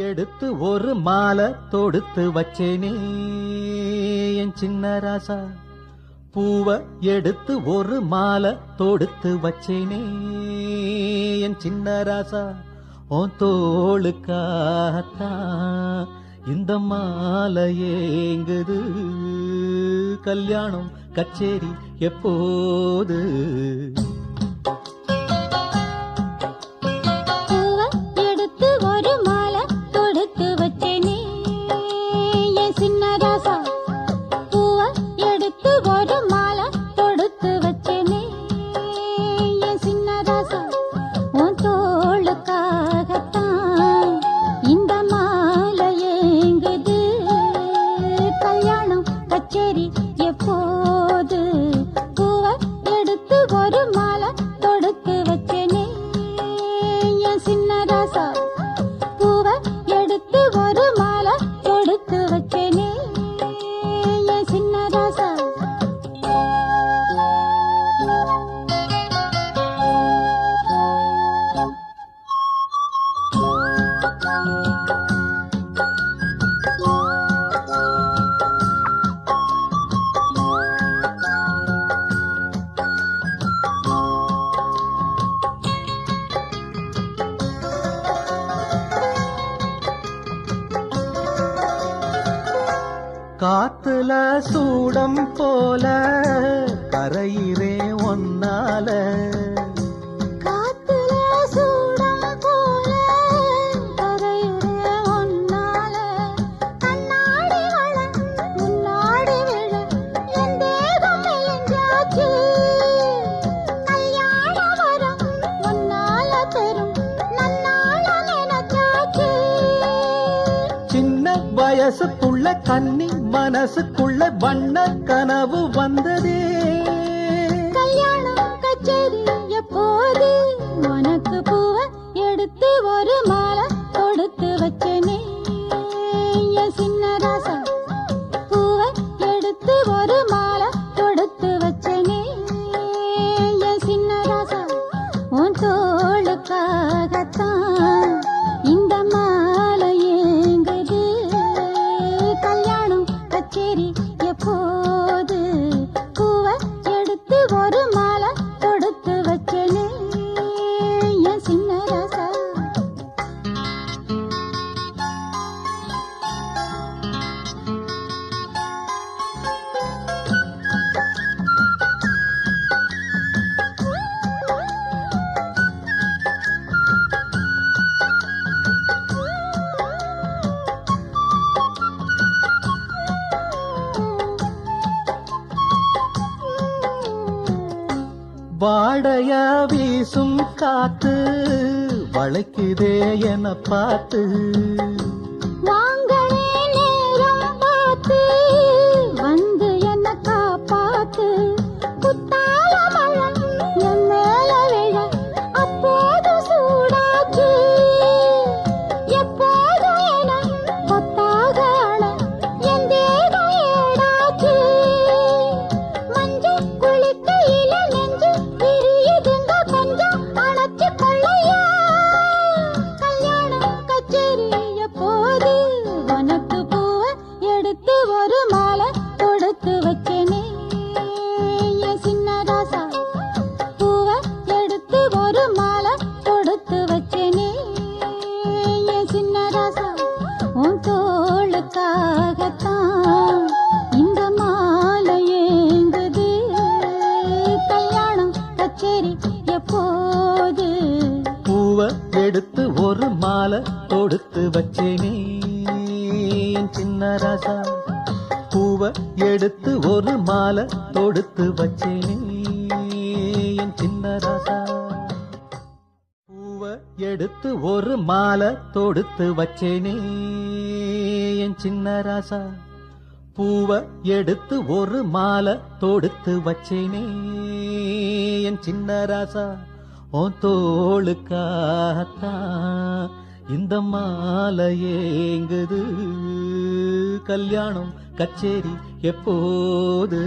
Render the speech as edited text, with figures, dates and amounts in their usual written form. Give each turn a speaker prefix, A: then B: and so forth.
A: எடுத்து ஒரு மாலை தொடுத்து வச்சேனே என் சின்ன ராசா. பூவை எடுத்து ஒரு மாலை தொடுத்து வச்சேனே என் சின்ன ராசா. உன் தோளுக்காகத்தான் இந்த மாலை ஏங்குது. கல்யாணம் கச்சேரி எப்போது?
B: கச்சேரி எப்போது? பூவை எடுத்து ஒரு மாலை தொடுத்து வச்சேனே என் சின்ன ராசா. பூவை எடுத்து ஒரு மாலை தொடுத்து வச்சேனே என் சின்ன ராசா.
A: காத்துல சூடம் போல கரையிறே ஒன்னால.
B: காத்துல சூடம் போல கரையிறே ஒன்னால. கண்ணாடி வள முன்னாடி விழ என் தேகம் மெலிஞ்சாச்சு. கல்யாண வரம் ஒன்னால பெரும் நன்னால நினைச்சாச்சு.
A: சின்ன வயசுக்குள்ள கன்னி மனசுக்குள்ள வண்ண கனவு வந்ததே.
B: கல்யாணம் கச்சேரி எப்போது? உனக்கு பூவை எடுத்து ஒரு மாலை தொடுத்து வச்சேனே என் சின்ன ராசா. பூவை எடுத்து ஒரு மாலை தொடுத்து வச்சேனே என் சின்ன ராசா. உன் தோளுக்காகத்தான் இந்த மாலை ஏங்குது. கல்யாணம் கச்சேரி எப்போது? பூவை எடுத்து ஒரு மாலை தொடுத்து வச்சேனே என் சின்ன ராசா.
A: வாடைய வீசும் காத்து வளைக்குதே என பார்த்து.
B: வாங்களே நேரம் பார்த்து வந்து என்ன காப்பாத்து. குத்தால மழை என் மேல விழ அப்போது சூடாச்சு. எப்போது என கொத்தாக அழ என் தேகம் ஏடாச்சு. மஞ்சள் குளிக்கையில நெஞ்சு பிரியுதுங்க கொஞ்சம் அணைச்சு கொள்ளையா. கல்யாணம் கச்சேரி எப்போது? உனக்கு பூவை எடுத்து ஒரு மாலை தொடுத்து வச்சேனே என் சின்ன ராசா. பூவை எடுத்து ஒரு மாலை தொடுத்து வச்சேனே என் சின்ன ராசா. உன் தோளுக்காகத்தான் இந்த மாலை ஏங்குது. கல்யாணம் கச்சேரி எப்போது?
A: பூவை எடுத்து ஒரு மாலை தொடுத்து வச்சேனே என் சின்ன ராசா. பூவை எடுத்து ஒரு மாலை தொடுத்து வச்சேனே என் சின்ன ராசா. பூவை எடுத்து ஒரு மாலை தொடுத்து வச்சேனே என் சின்ன ராசா. பூவை எடுத்து ஒரு மாலை தொடுத்து வச்சேனே என் சின்ன ராசா. உன் தோளுக்காகத்தான் இந்த மாலை ஏங்குது. கல்யாணம் கச்சேரி எப்போது?